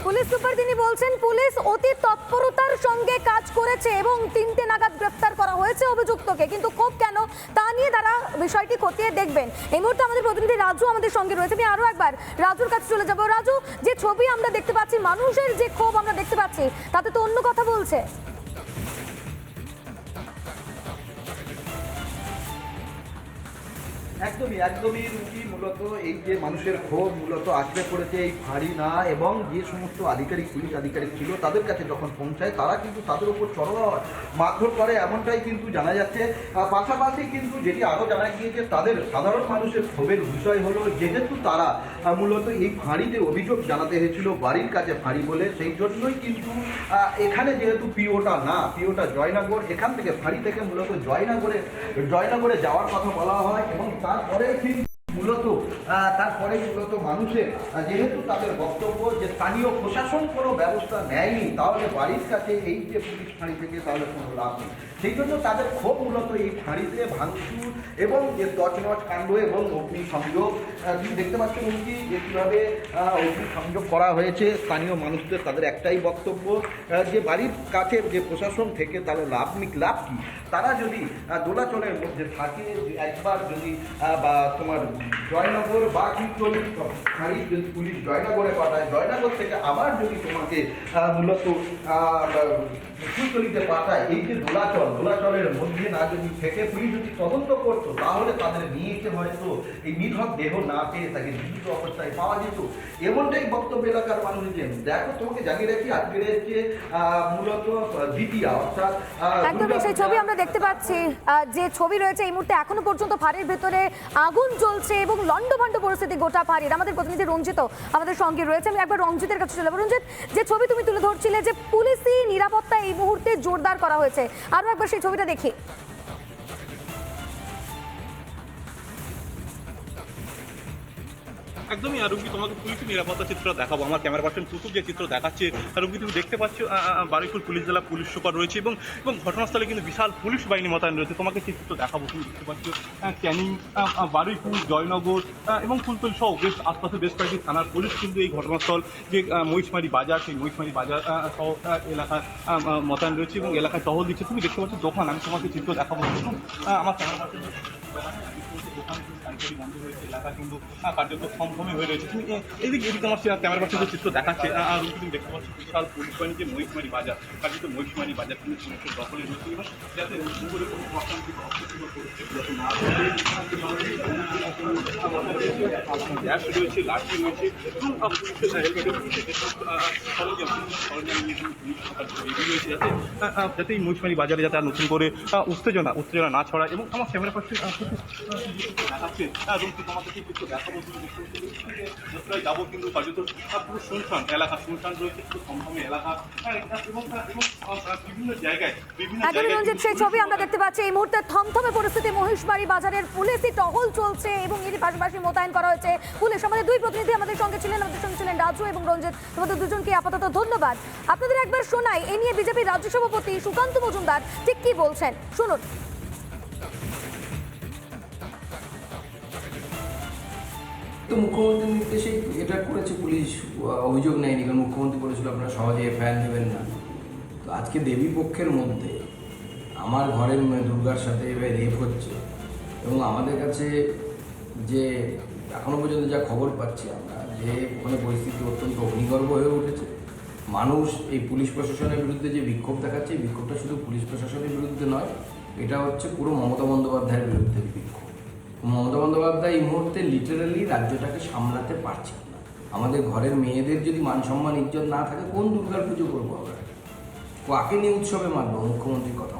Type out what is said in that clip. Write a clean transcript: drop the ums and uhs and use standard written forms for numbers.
Police super তিনি বলছেন police অতি তৎপরতার সঙ্গে কাজ করেছে এবং 3টে নাগাদ গ্রেফতার করা হয়েছে অভিযুক্তকে, কিন্তু ক্ষোভ কেন তা নিয়ে তারা বিষয়টি খতিয়ে দেখবেন। এই মুহূর্তে আমাদের প্রতিনিধি রাজু আমাদের সঙ্গে রয়েছে, আমি আরো একবার রাজুর কাছে চলে যাব। রাজু, যে ছবি আমরা দেখতে পাচ্ছি, মানুষের যে ক্ষোভ আমরা দেখতে পাচ্ছি, তাতে তো অন্য কথা বলছে। একদমই রুটি মূলত এই যে মানুষের ক্ষোভ মূলত আছড়ে পড়েছে এই ফাঁড়ি না, এবং যে সমস্ত পুলিশ আধিকারিক ছিল তাদের কাছে যখন পৌঁছায় তারা কিন্তু তাদের উপর চড়াও মারধর করে, এমনটাই কিন্তু জানা যাচ্ছে। পাশাপাশি কিন্তু যেটি আরও জানা গিয়েছে, তাদের সাধারণ মানুষের ক্ষোভের বিষয় হলো যেহেতু তারা মূলত এই ফাঁড়িতে অভিযোগ জানাতে হয়েছিল বাড়ির কাছে ফাঁড়ি বলে, সেই জন্যই কিন্তু এখানে যেহেতু পিওটা জয়নগর, এখান থেকে ফাঁড়ি থেকে মূলত জয়নগরে যাওয়ার কথা বলা হয়, এবং তারপরে মূলত মানুষের যেহেতু তাদের বক্তব্য যে স্থানীয় প্রশাসন কোনো ব্যবস্থা নেয়নি, তাহলে বাড়ির কাছে এই যে পুলিশ ফাঁড়ি থেকে তাহলে কোনো লাভ নেই। সেই জন্য তাদের ক্ষোভ মূলত এই ফাঁড়িতে ভাঙচুর এবং যে তছনছ কাণ্ড এবং অগ্নিসংযোগ দেখতে পাচ্ছেন উনি যে কীভাবে অগ্নিসংযোগ করা হয়েছে। স্থানীয় মানুষদের তাদের একটাই বক্তব্য যে বাড়ির কাছের যে প্রশাসন থেকে তাহলে লাভ কি, তারা যদি দোলাচলের মধ্যে থাকে, একবার যদি বা তোমার জয়নগর বা কুলতলি ফাঁড়ি যদি পুলিশ জয়নগরে পাঠায়, জয়নগর থেকে আবার যদি তোমাকে মূলত কুলতলিতে পাঠায়, এই যে দোলাচলের মধ্যে না যদি থেকে পুলিশ যদি তদন্ত করতো, তাহলে তাদের নিয়েছে হয়তো এই নিধক দেহ না পেয়ে তাকে জীবিত অবস্থায় পাওয়া যেত। এমনটাই বক্তব্য এলাকার মানুষজন। দেখো, তোমাকে জানিয়ে রাখি আজকের যে মূলত দ্বিতীয় অর্থাৎ একদমই সেই ছবি আমরা দেখতে পাচ্ছি, যে ছবি রয়েছে এই মুহূর্তে এখনো পর্যন্ত ফাঁড়ির ভেতরে আগুন জ্বলছে এবং লন্ডভন্ড পরিস্থিতি গোটা ফাঁড়ির। আমাদের প্রতিনিধি রঞ্জিত আমাদের সঙ্গে রয়েছে, আমি একবার রঞ্জিতের কাছে চলে যাবো। রঞ্জিত, যে ছবি তুমি তুলে ধরছিলে যে পুলিশি নিরাপত্তা এই মুহূর্তে জোরদার করা হয়েছে, আরো একবার সেই ছবিটা দেখি। একদমই। আর রুমকি, তোমাকে পুলিশ নিরাপত্তা চিত্র দেখাবো। আমার ক্যামেরা পার্সন কুতুব যে চিত্র দেখাচ্ছে, রুমকি তুমি দেখতে পাচ্ছ বারুইপুর পুলিশ জেলা পুলিশ সুপার রয়েছে এবং ঘটনাস্থলে কিন্তু বিশাল পুলিশ বাহিনী মোতায়েন রয়েছে। তোমাকে সেই চিত্র দেখাবো। তুমি দেখতে পাচ্ছ ক্যানিং, বারুইপুর, জয়নগর এবং কুলতলি সহ আশপাশে বেশ কয়েকটি থানার পুলিশ কিন্তু এই ঘটনাস্থল যে মহিষমারি বাজার, সেই মহিষমারি বাজার সহ এলাকায় মোতায়েন রয়েছে এবং এলাকায় টহল দিচ্ছে। তুমি দেখতে পাচ্ছ দোকান, আমি তোমাকে চিত্র দেখাবো। আমার ক্যামেরা পার্সন দোকান বন্ধ হয়েছে, এলাকা কিন্তু কার্যত থমথমে হয়ে রয়েছে। তুমি এদিকে আমার ক্যামেরা পার্সন চিত্র দেখাচ্ছে, আর তুমি দেখতে পাচ্ছ বিশাল পুলিশ বাহিনী যে মহিষমারি বাজার, কার্যত মহিষমারি বাজার কিন্তু পুলিশের দখলে রয়েছে এবং যাতে উপরে কোনো গ্যাস রয়েছে, লাঠি রয়েছে এবং পুলিশের হেলমেটের রয়েছে যাতে এই মহিষমারি বাজারে যাতে আর নতুন করে উত্তেজনা না ছড়ায়। এবং আমার ক্যামেরা পার্সন দেখাচ্ছে এবং তোমাদেরকে কিছু দেখাবো। যাত্রায় যাবো কিন্তু কার্যত পুরো শুনশান এলাকা, শুনশান রয়েছে, একটু থমথমে এলাকা এবং বিভিন্ন জায়গায় সেই ছবি আমরা দেখতে পাচ্ছি। এই মুহূর্তে থমথমে পরিস্থিতি মহিষমারি বাজারের, পুলিশি টহল চলছে এবং এর পাশাপাশি মোতায়েন করা হয়েছে পুলিশ। আমাদের দুই প্রতিনিধি আমাদের সঙ্গে ছিলেন রাজু এবং রঞ্জিত। তোমাদের দুজনকে আপাতত ধন্যবাদ। আপনাদের একবার শোনাই এ নিয়ে বিজেপির রাজ্য সভাপতি সুকান্ত মজুমদার ঠিক কি বলছেন, শুনুন। তো মুখ্যমন্ত্রীর নির্দেশে এটা করেছে পুলিশ, অভিযোগ নেয়নি, কারণ মুখ্যমন্ত্রী বলেছিল আপনারা সহজে এফআইআর নেবেন না। তো আজকে দেবী পক্ষের মধ্যে আমার ঘরের দুর্গার সাথে এভাবে রেপ হচ্ছে এবং আমাদের কাছে যে এখনও পর্যন্ত যা খবর পাচ্ছি আমরা, যে ওখানে পরিস্থিতি অত্যন্ত অগ্নিগর্ভ হয়ে উঠেছে। মানুষ এই পুলিশ প্রশাসনের বিরুদ্ধে যে বিক্ষোভ দেখাচ্ছে, এই বিক্ষোভটা শুধু পুলিশ প্রশাসনের বিরুদ্ধে নয়, এটা হচ্ছে পুরো মমতা বন্দ্যোপাধ্যায়ের বিরুদ্ধে বিক্ষোভ। মমতা বন্দ্যোপাধ্যায় এই মুহূর্তে লিটারালি রাজ্যটাকে সামলাতে পারছে না। আমাদের ঘরের মেয়েদের যদি মান সম্মান ইজ্জত না থাকে, কোন দুর্গার পুজো করবো আমরা? কাকে নিয়ে উৎসবে মানবো? মুখ্যমন্ত্রীর কথা